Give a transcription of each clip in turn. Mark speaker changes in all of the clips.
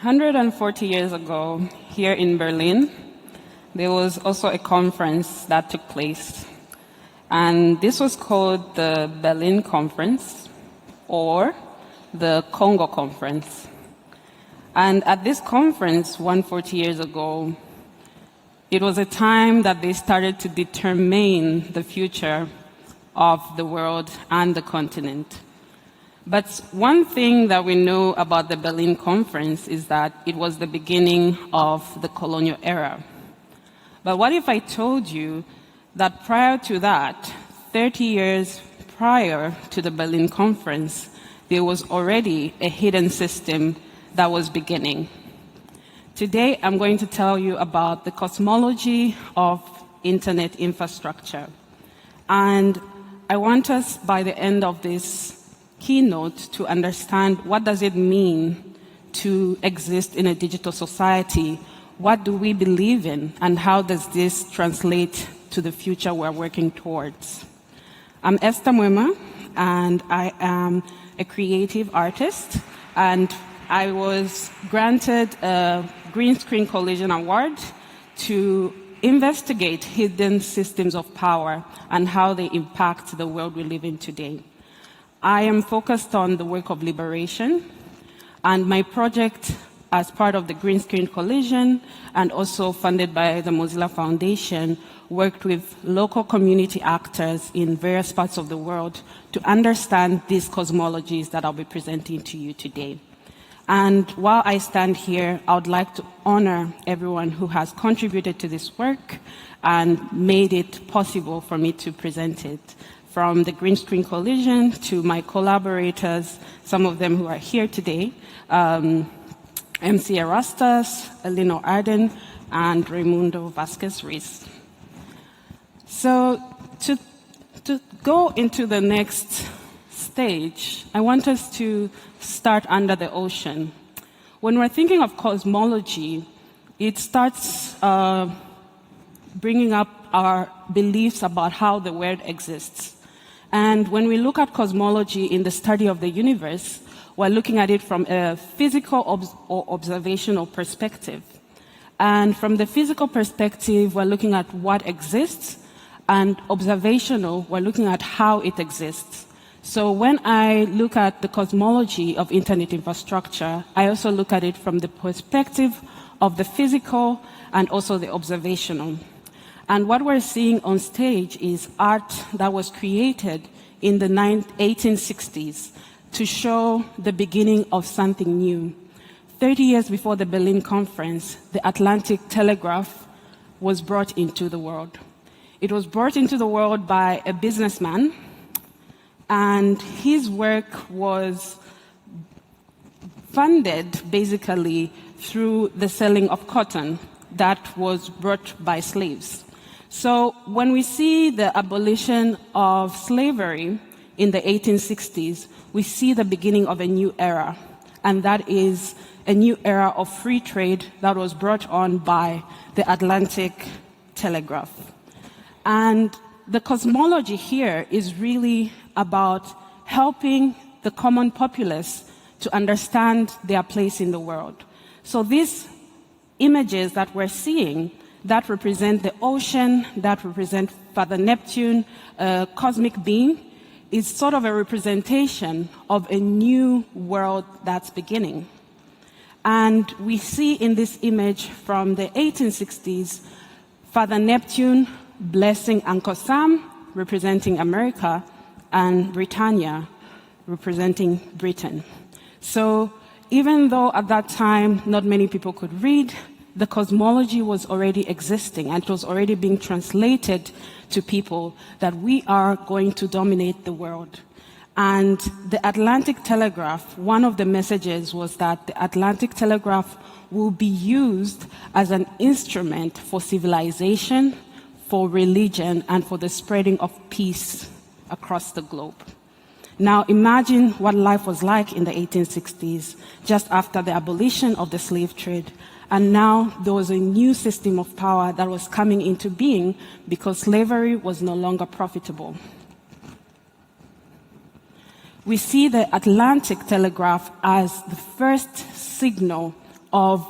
Speaker 1: 140 years ago, here in Berlin, there was also a conference that took place. And this was called the Berlin Conference, or the Congo Conference. And at this conference, 140 years ago, it was a time that they started to determine the future of the world and the continent. But one thing that we know about the Berlin Conference is that it was the beginning of the colonial era. But what if I told you that prior to that, 30 years prior to the Berlin Conference, there was already a hidden system that was beginning? Today, I'm going to tell you about the cosmology of internet infrastructure. And I want us, by the end of this keynote, to understand what does it mean to exist in a digital society. What do we believe in, and how does this translate to the future we're working towards? I'm Esther Mwema, and I am a creative artist, and I was granted a Green Screen Collision Award to investigate hidden systems of power and how they impact the world we live in today. I am focused on the work of liberation, and my project, as part of the Green Screen Collision and also funded by the Mozilla Foundation, worked with local community actors in various parts of the world to understand these cosmologies that I'll be presenting to you today. And while I stand here, I would like to honor everyone who has contributed to this work and made it possible for me to present it. From the Green Screen Collision to my collaborators, some of them who are here today, MC Erastus, Elino Arden, and Raimundo Vasquez-Ruiz. So to go into the next stage, I want us to start under the ocean. When we're thinking of cosmology, it starts bringing up our beliefs about how the world exists. And when we look at cosmology in the study of the universe, we're looking at it from a physical or observational perspective. And from the physical perspective, we're looking at what exists, and observational, we're looking at how it exists. So when I look at the cosmology of internet infrastructure, I also look at it from the perspective of the physical and also the observational. And what we're seeing on stage is art that was created in the 1860s to show the beginning of something new. 30 years before the Berlin Conference, the Atlantic Telegraph was brought into the world. It was brought into the world by a businessman, and his work was funded basically through the selling of cotton that was brought by slaves. So when we see the abolition of slavery in the 1860s, we see the beginning of a new era, and that is a new era of free trade that was brought on by the Atlantic Telegraph. And the cosmology here is really about helping the common populace to understand their place in the world. So these images that we're seeing that represent the ocean, that represent Father Neptune, a cosmic being, is sort of a representation of a new world that's beginning. And we see in this image from the 1860s, Father Neptune blessing Uncle Sam, representing America, and Britannia, representing Britain. So even though at that time not many people could read, the cosmology was already existing, and it was already being translated to people that we are going to dominate the world. And the Atlantic Telegraph, one of the messages was that the Atlantic Telegraph will be used as an instrument for civilization, for religion, and for the spreading of peace across the globe. Now imagine what life was like in the 1860s, just after the abolition of the slave trade. And now there was a new system of power that was coming into being because slavery was no longer profitable. We see the Atlantic Telegraph as the first signal of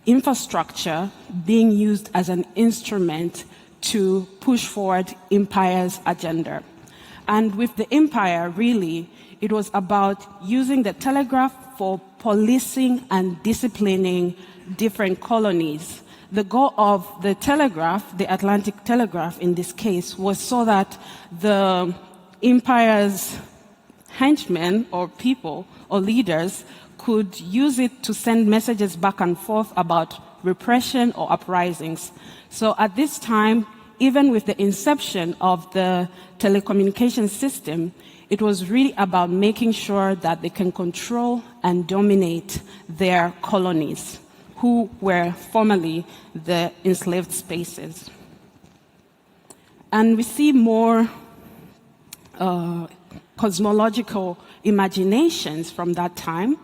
Speaker 1: infrastructure being used as an instrument to push forward empire's agenda. And with the empire, really, it was about using the telegraph for policing and disciplining different colonies. The goal of the telegraph, the Atlantic Telegraph in this case, was so that the empire's henchmen or people or leaders could use it to send messages back and forth about repression or uprisings. So at this time, even with the inception of the telecommunication system, it was really about making sure that they can control and dominate their colonies, who were formerly the enslaved spaces. And we see more cosmological imaginations from that time,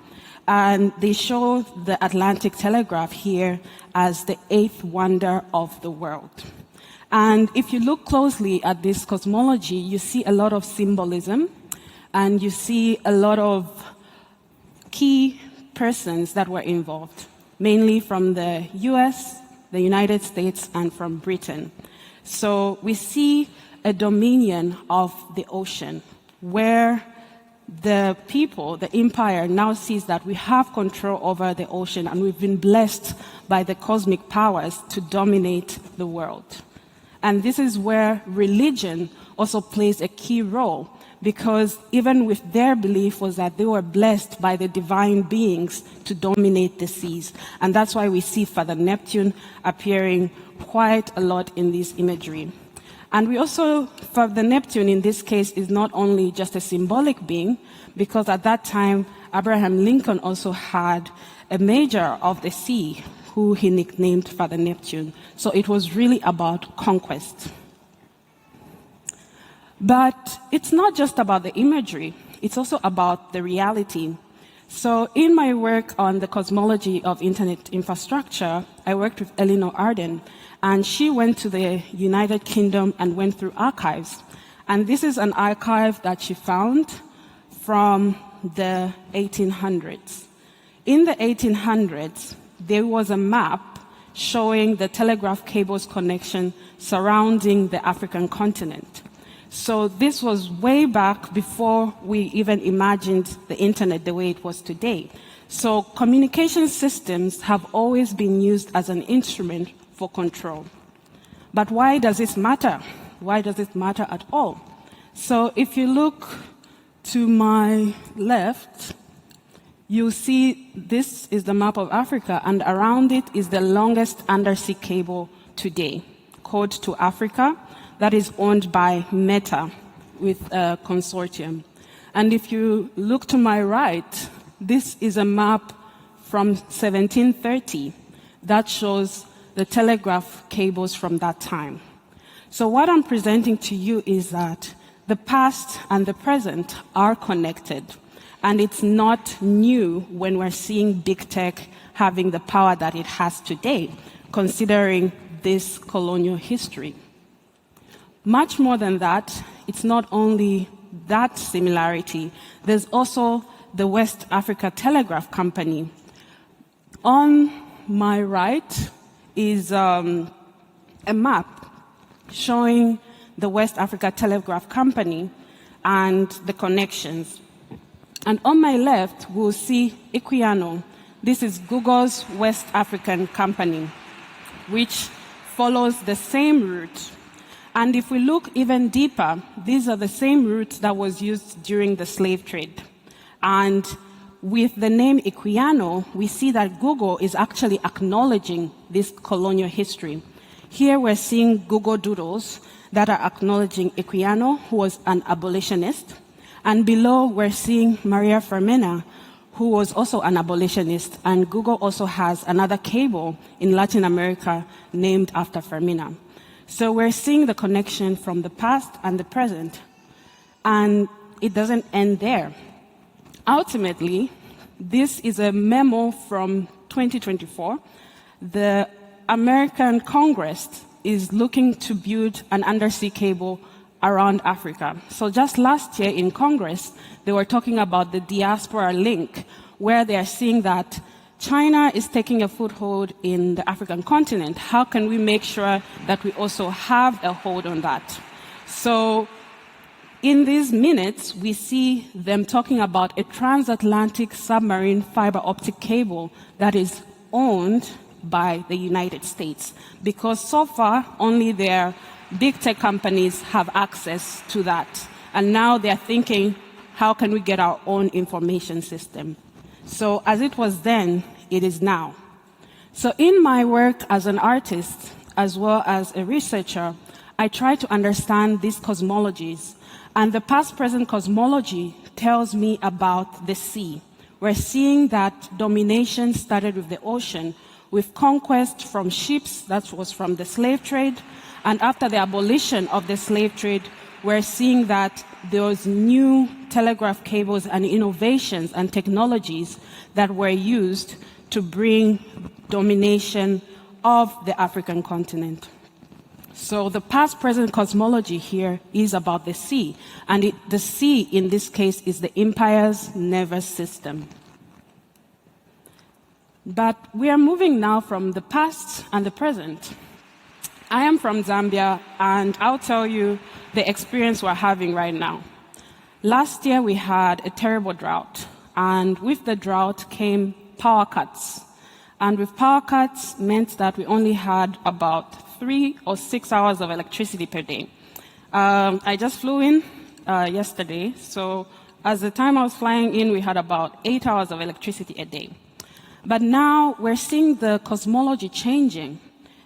Speaker 1: and they show the Atlantic Telegraph here as the eighth wonder of the world. And if you look closely at this cosmology, you see a lot of symbolism, and you see a lot of key persons that were involved, mainly from the US, the United States, and from Britain. So we see a dominion of the ocean, where the people, the empire, now sees that we have control over the ocean, and we've been blessed by the cosmic powers to dominate the world. And this is where religion also plays a key role, because even with their belief was that they were blessed by the divine beings to dominate the seas. And that's why we see Father Neptune appearing quite a lot in this imagery. And we also, Father Neptune in this case is not only just a symbolic being, because at that time, Abraham Lincoln also had a major of the sea who he nicknamed Father Neptune. So it was really about conquest. But it's not just about the imagery, it's also about the reality. So in my work on the cosmology of internet infrastructure, I worked with Eleanor Arden, and she went to the United Kingdom and went through archives. And this is an archive that she found from the 1800s. In the 1800s, there was a map showing the telegraph cables connection surrounding the African continent. So this was way back before we even imagined the internet the way it was today. So communication systems have always been used as an instrument for control. But why does this matter? Why does it matter at all? So if you look to my left, you'll see this is the map of Africa, and around it is the longest undersea cable today, Code to Africa, that is owned by Meta with a consortium. And if you look to my right, this is a map from 1730 that shows the telegraph cables from that time. So what I'm presenting to you is that the past and the present are connected. And it's not new when we're seeing big tech having the power that it has today, considering this colonial history. Much more than that, it's not only that similarity, there's also the West Africa Telegraph Company. On my right is a map showing the West Africa Telegraph Company and the connections. And on my left, we'll see Equiano. This is Google's West African company, which follows the same route. And if we look even deeper, these are the same routes that was used during the slave trade. And with the name Equiano, we see that Google is actually acknowledging this colonial history. Here we're seeing Google doodles that are acknowledging Equiano, who was an abolitionist. And below, we're seeing Maria Fermina, who was also an abolitionist. And Google also has another cable in Latin America named after Fermina. So we're seeing the connection from the past and the present. And it doesn't end there. Ultimately, this is a memo from 2024. The American Congress is looking to build an undersea cable around Africa. So just last year in Congress, they were talking about the diaspora link, where they are seeing that China is taking a foothold in the African continent. How can we make sure that we also have a hold on that? So in these minutes, we see them talking about a transatlantic submarine fiber optic cable that is owned by the United States, because so far only their big tech companies have access to that. And now they're thinking, how can we get our own information system? So as it was then, it is now. So in my work as an artist, as well as a researcher, I try to understand these cosmologies. And the past-present cosmology tells me about the sea. We're seeing that domination started with the ocean, with conquest from ships, that was from the slave trade. And after the abolition of the slave trade, we're seeing that those new telegraph cables and innovations and technologies that were used to bring domination of the African continent. So the past-present cosmology here is about the sea, and the sea in this case is the empire's nervous system. But we are moving now from the past and the present. I am from Zambia, and I'll tell you the experience we're having right now. Last year we had a terrible drought, and with the drought came power cuts. And with power cuts meant that we only had about 3 or 6 hours of electricity per day. I just flew in yesterday, so as the time I was flying in, we had about 8 hours of electricity a day. But now we're seeing the cosmology changing.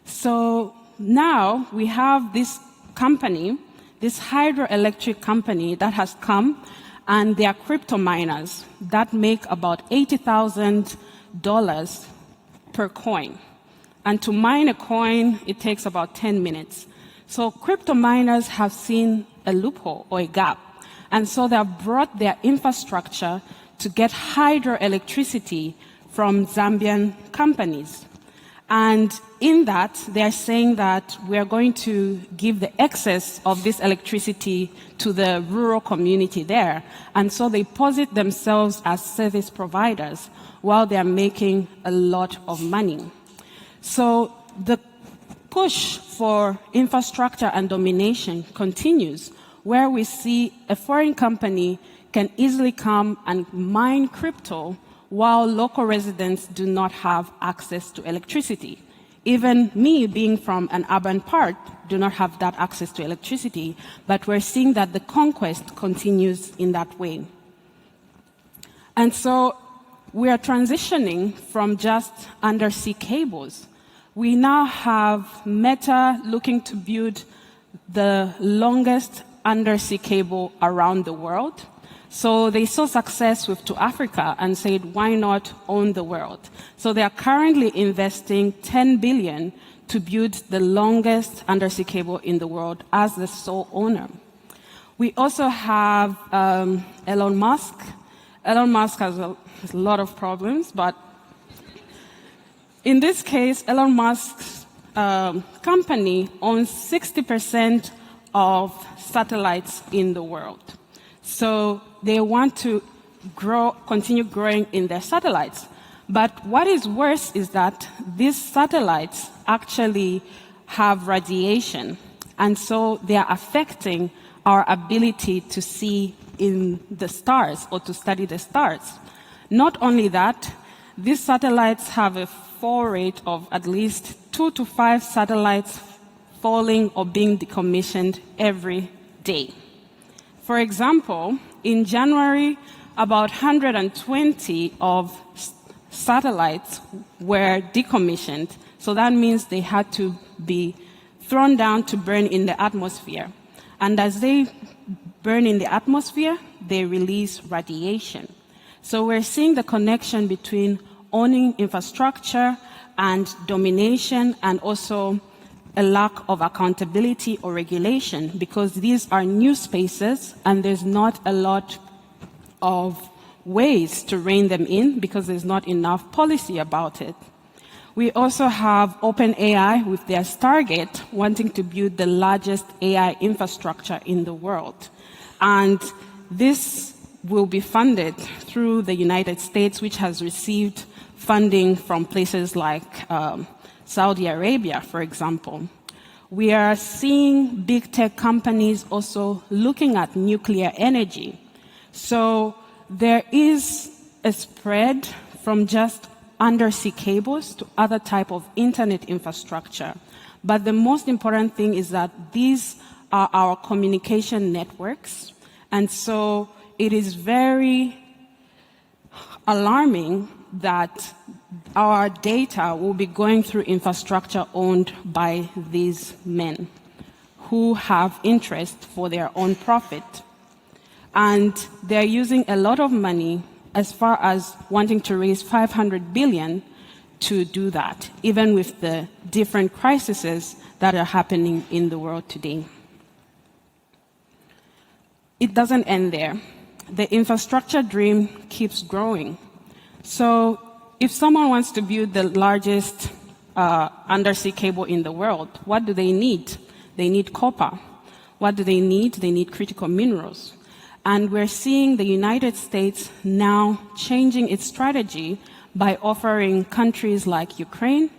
Speaker 1: So now we have this company, this hydroelectric company that has come, and they are crypto miners that make about $80,000 per coin. And to mine a coin, it takes about 10 minutes. So crypto miners have seen a loophole or a gap. And so they have brought their infrastructure to get hydroelectricity from Zambian companies. And in that, they are saying that we are going to give the excess of this electricity to the rural community there. And so they posit themselves as service providers while they are making a lot of money. So the push for infrastructure and domination continues, where we see a foreign company can easily come and mine crypto while local residents do not have access to electricity. Even me, being from an urban part, do not have that access to electricity, but we're seeing that the conquest continues in that way. And so we are transitioning from just undersea cables. We now have Meta looking to build the longest undersea cable around the world. So they saw success with To Africa and said, why not own the world? So they are currently investing $10 billion to build the longest undersea cable in the world as the sole owner. We also have Elon Musk. Elon Musk has a lot of problems, but in this case, Elon Musk's company owns 60% of satellites in the world. So they want to continue growing in their satellites. But what is worse is that these satellites actually have radiation, and so they are affecting our ability to see in the stars or to study the stars. Not only that, these satellites have a fall rate of at least 2 to 5 satellites falling or being decommissioned every day. For example, in January, about 120 of satellites were decommissioned. So that means they had to be thrown down to burn in the atmosphere. And as they burn in the atmosphere, they release radiation. So we're seeing the connection between owning infrastructure and domination, and also a lack of accountability or regulation, because these are new spaces and there's not a lot of ways to rein them in because there's not enough policy about it. We also have OpenAI with their Stargate wanting to build the largest AI infrastructure in the world. And this will be funded through the United States, which has received funding from places like Saudi Arabia, for example. We are seeing big tech companies also looking at nuclear energy. So there is a spread from just undersea cables to other type of internet infrastructure. But the most important thing is that these are our communication networks. And so it is very alarming that our data will be going through infrastructure owned by these men who have interest for their own profit. And they're using a lot of money as far as wanting to raise 500 billion to do that, even with the different crises that are happening in the world today. It doesn't end there. The infrastructure dream keeps growing. So if someone wants to build the largest undersea cable in the world, what do they need? They need copper. What do they need? They need critical minerals. And we're seeing the United States now changing its strategy by offering countries like Ukraine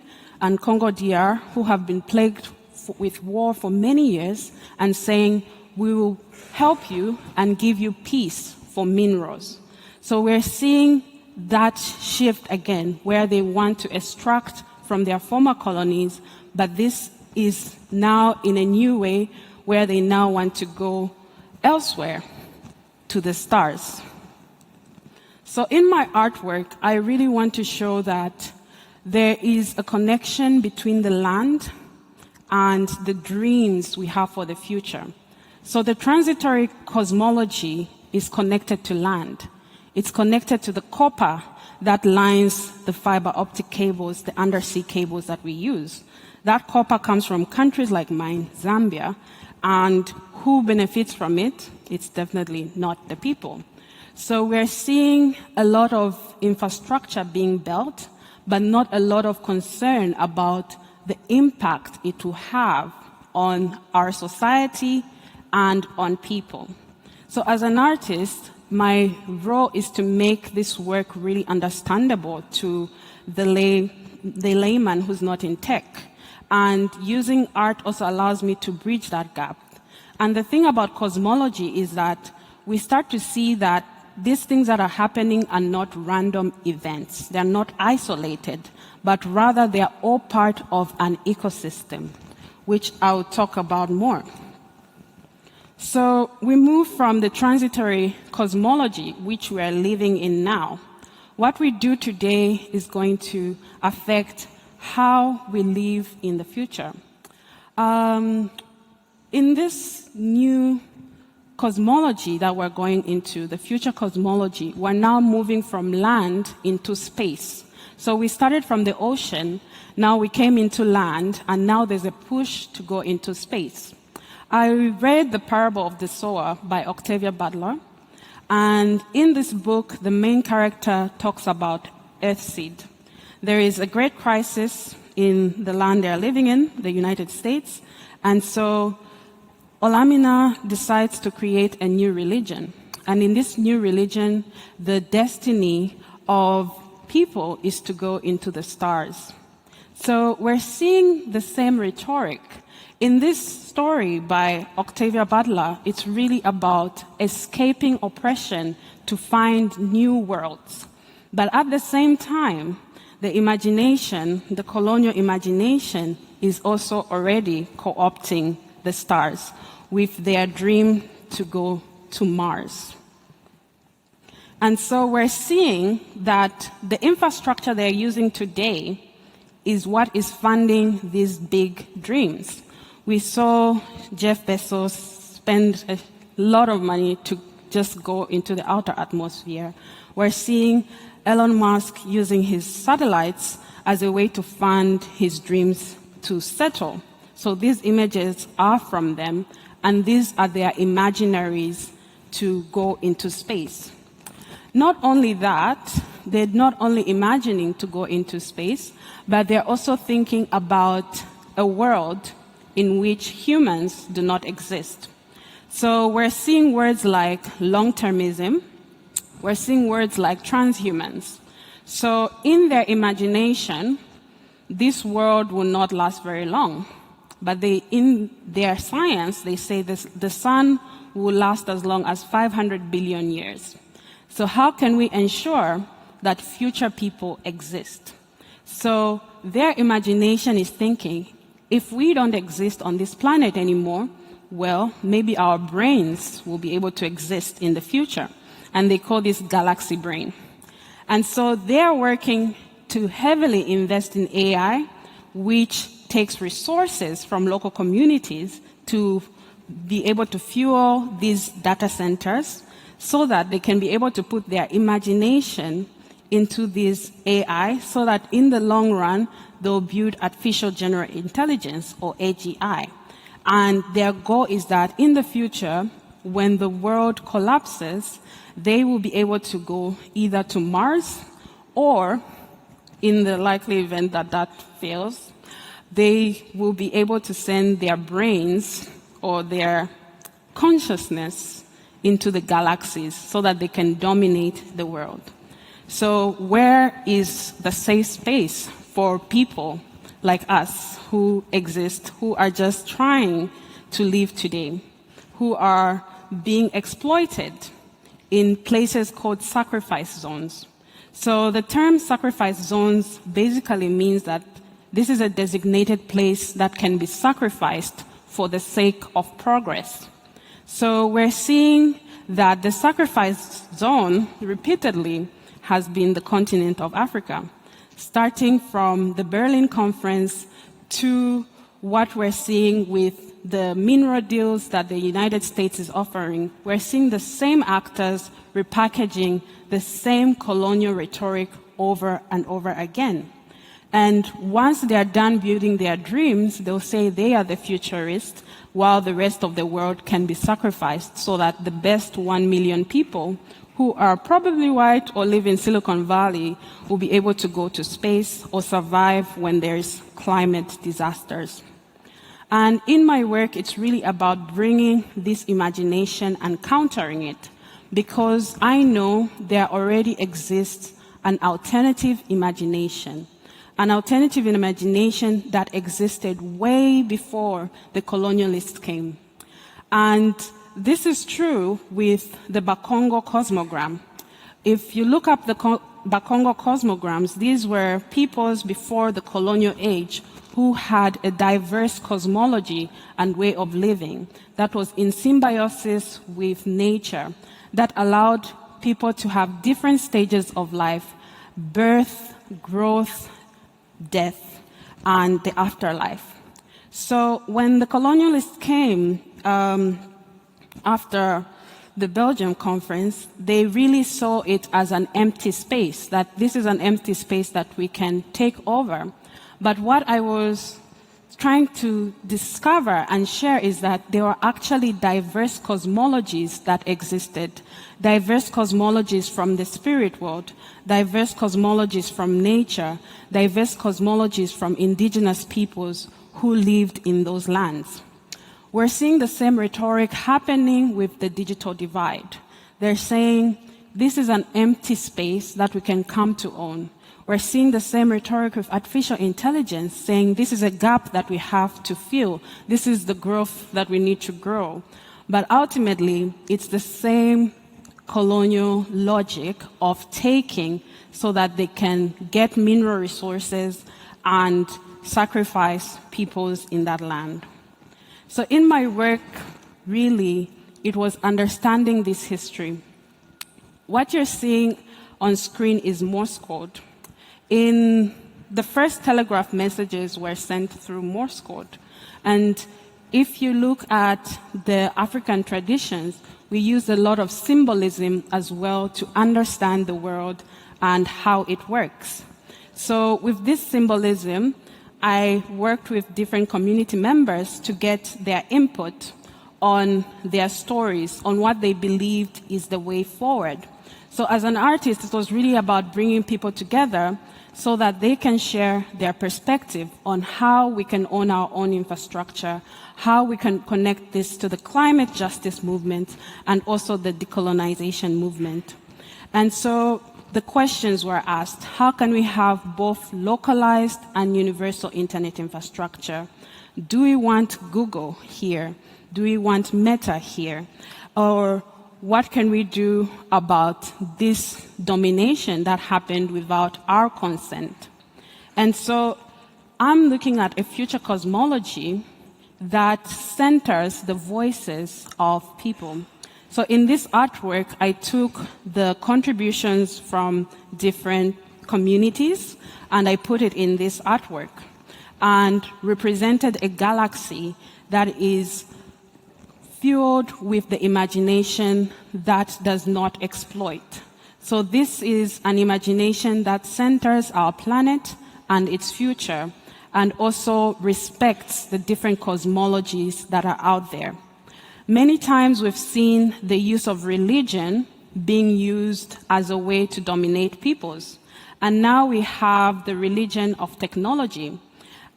Speaker 1: and Congo DR, who have been plagued with war for many years, and saying, we will help you and give you peace for minerals. So we're seeing that shift again, where they want to extract from their former colonies, but this is now in a new way where they now want to go elsewhere, to the stars. So in my artwork, I really want to show that there is a connection between the land and the dreams we have for the future. So the transitory cosmology is connected to land. It's connected to the copper that lines the fiber optic cables, the undersea cables that we use. That copper comes from countries like mine, Zambia, and who benefits from it? It's definitely not the people. So we're seeing a lot of infrastructure being built, but not a lot of concern about the impact it will have on our society and on people. So as an artist, my role is to make this work really understandable to the layman who's not in tech. And using art also allows me to bridge that gap. And the thing about cosmology is that we start to see that these things that are happening are not random events. They're not isolated, but rather they're all part of an ecosystem, which I'll talk about more. So we move from the transitory cosmology, which we are living in now. What we do today is going to affect how we live in the future. In this new cosmology that we're going into, the future cosmology, we're now moving from land into space. So we started from the ocean, now we came into land, and now there's a push to go into space. I read The Parable of the Sower by Octavia Butler, and in this book, the main character talks about Earthseed. There is a great crisis in the land they're living in, the United States, and so Olamina decides to create a new religion. And in this new religion, the destiny of people is to go into the stars. So we're seeing the same rhetoric. In this story by Octavia Butler, it's really about escaping oppression to find new worlds. But at the same time, the imagination, the colonial imagination, is also already co-opting the stars with their dream to go to Mars. And so we're seeing that the infrastructure they're using today is what is funding these big dreams. We saw Jeff Bezos spend a lot of money to just go into the outer atmosphere. We're seeing Elon Musk using his satellites as a way to fund his dreams to settle. So these images are from them, and these are their imaginaries to go into space. Not only that, they're not only imagining to go into space, but they're also thinking about a world in which humans do not exist. So we're seeing words like long-termism, we're seeing words like transhumans. So in their imagination, this world will not last very long. But in their science, they say the sun will last as long as 500 billion years. So how can we ensure that future people exist? So their imagination is thinking, if we don't exist on this planet anymore, well, maybe our brains will be able to exist in the future. And they call this galaxy brain. And so they're working to heavily invest in AI, which takes resources from local communities to be able to fuel these data centers so that they can be able to put their imagination into this AI so that in the long run, they'll build artificial general intelligence, or AGI. And their goal is that in the future, when the world collapses, they will be able to go either to Mars or, in the likely event that that fails, they will be able to send their brains or their consciousness into the galaxies so that they can dominate the world. So where is the safe space for people like us who exist, who are just trying to live today, who are being exploited in places called sacrifice zones? So the term sacrifice zones basically means that this is a designated place that can be sacrificed for the sake of progress. So we're seeing that the sacrifice zone repeatedly has been the continent of Africa, starting from the Berlin Conference to what we're seeing with the mineral deals that the United States is offering. We're seeing the same actors repackaging the same colonial rhetoric over and over again. And once they're done building their dreams, they'll say they are the futurists, while the rest of the world can be sacrificed so that the best 1 million people who are probably white or live in Silicon Valley will be able to go to space or survive when there's climate disasters. And in my work, it's really about bringing this imagination and countering it, because I know there already exists an alternative imagination that existed way before the colonialists came. And this is true with the Bakongo cosmogram. If you look up the Bakongo cosmograms, these were peoples before the colonial age who had a diverse cosmology and way of living that was in symbiosis with nature, that allowed people to have different stages of life: birth, growth, death, and the afterlife. So when the colonialists came after the Belgium conference, they really saw it as an empty space, that this is an empty space that we can take over. But what I was trying to discover and share is that there were actually diverse cosmologies that existed, diverse cosmologies from the spirit world, diverse cosmologies from nature, diverse cosmologies from indigenous peoples who lived in those lands. We're seeing the same rhetoric happening with the digital divide. They're saying this is an empty space that we can come to own. We're seeing the same rhetoric with artificial intelligence, saying this is a gap that we have to fill. This is the growth that we need to grow. But ultimately, it's the same colonial logic of taking so that they can get mineral resources and sacrifice peoples in that land. So in my work, really, it was understanding this history. What you're seeing on screen is Morse code. In the first telegraph messages were sent through Morse code. And if you look at the African traditions, we use a lot of symbolism as well to understand the world and how it works. So with this symbolism, I worked with different community members to get their input on their stories, on what they believed is the way forward. So as an artist, it was really about bringing people together so that they can share their perspective on how we can own our own infrastructure, how we can connect this to the climate justice movement, and also the decolonization movement. And so the questions were asked: how can we have both localized and universal internet infrastructure? Do we want Google here? Do we want Meta here? Or what can we do about this domination that happened without our consent? And so I'm looking at a future cosmology that centers the voices of people. So in this artwork, I took the contributions from different communities and I put it in this artwork and represented a galaxy that is fueled with the imagination that does not exploit. So this is an imagination that centers our planet and its future, and also respects the different cosmologies that are out there. Many times we've seen the use of religion being used as a way to dominate peoples. And now we have the religion of technology.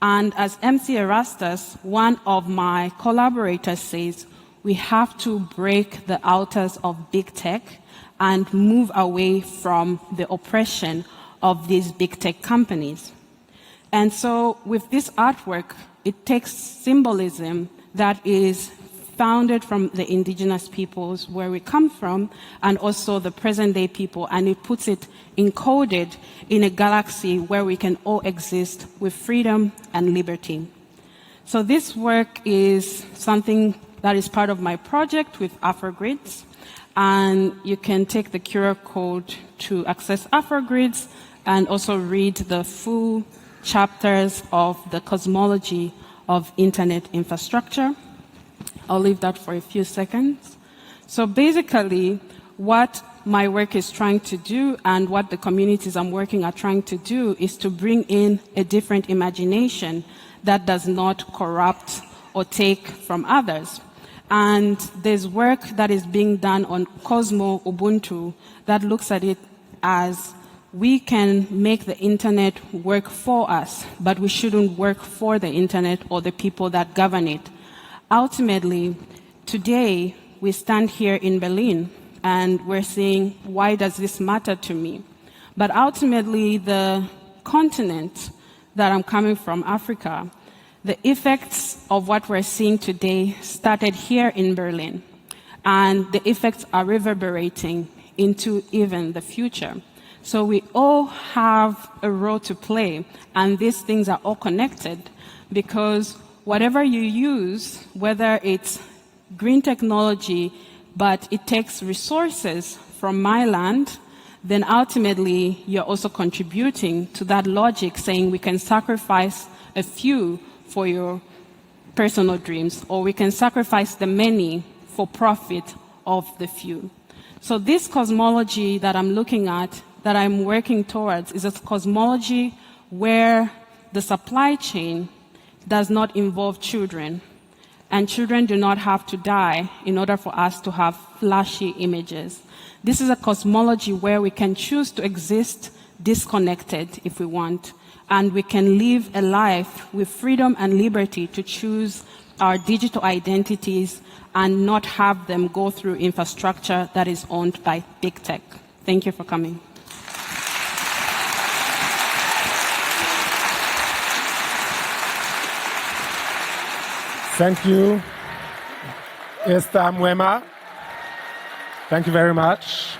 Speaker 1: And as MC Erastus, one of my collaborators, says, we have to break the altars of big tech and move away from the oppression of these big tech companies. And so with this artwork, it takes symbolism that is founded from the indigenous peoples where we come from, and also the present-day people, and it puts it encoded in a galaxy where we can all exist with freedom and liberty. So this work is something that is part of my project with AfroGrids, and you can take the QR code to access AfroGrids and also read the full chapters of the cosmology of internet infrastructure. I'll leave that for a few seconds. So basically, what my work is trying to do and what the communities I'm working are trying to do is to bring in a different imagination that does not corrupt or take from others. And there's work that is being done on Cosmo Ubuntu that looks at it as we can make the internet work for us, but we shouldn't work for the internet or the people that govern it. Ultimately, today, we stand here in Berlin and we're saying, why does this matter to me? But ultimately, the continent that I'm coming from, Africa, the effects of what we're seeing today started here in Berlin, and the effects are reverberating into even the future. So we all have a role to play, and these things are all connected, because whatever you use, whether it's green technology, but it takes resources from my land, then ultimately you're also contributing to that logic, saying we can sacrifice a few for your personal dreams, or we can sacrifice the many for profit of the few. So this cosmology that I'm looking at, that I'm working towards, is a cosmology where the supply chain does not involve children, and children do not have to die in order for us to have flashy images. This is a cosmology where we can choose to exist disconnected if we want, and we can live a life with freedom and liberty to choose our digital identities and not have them go through infrastructure that is owned by big tech. Thank you for coming.
Speaker 2: Thank you, Esther Mwema. Thank you very much.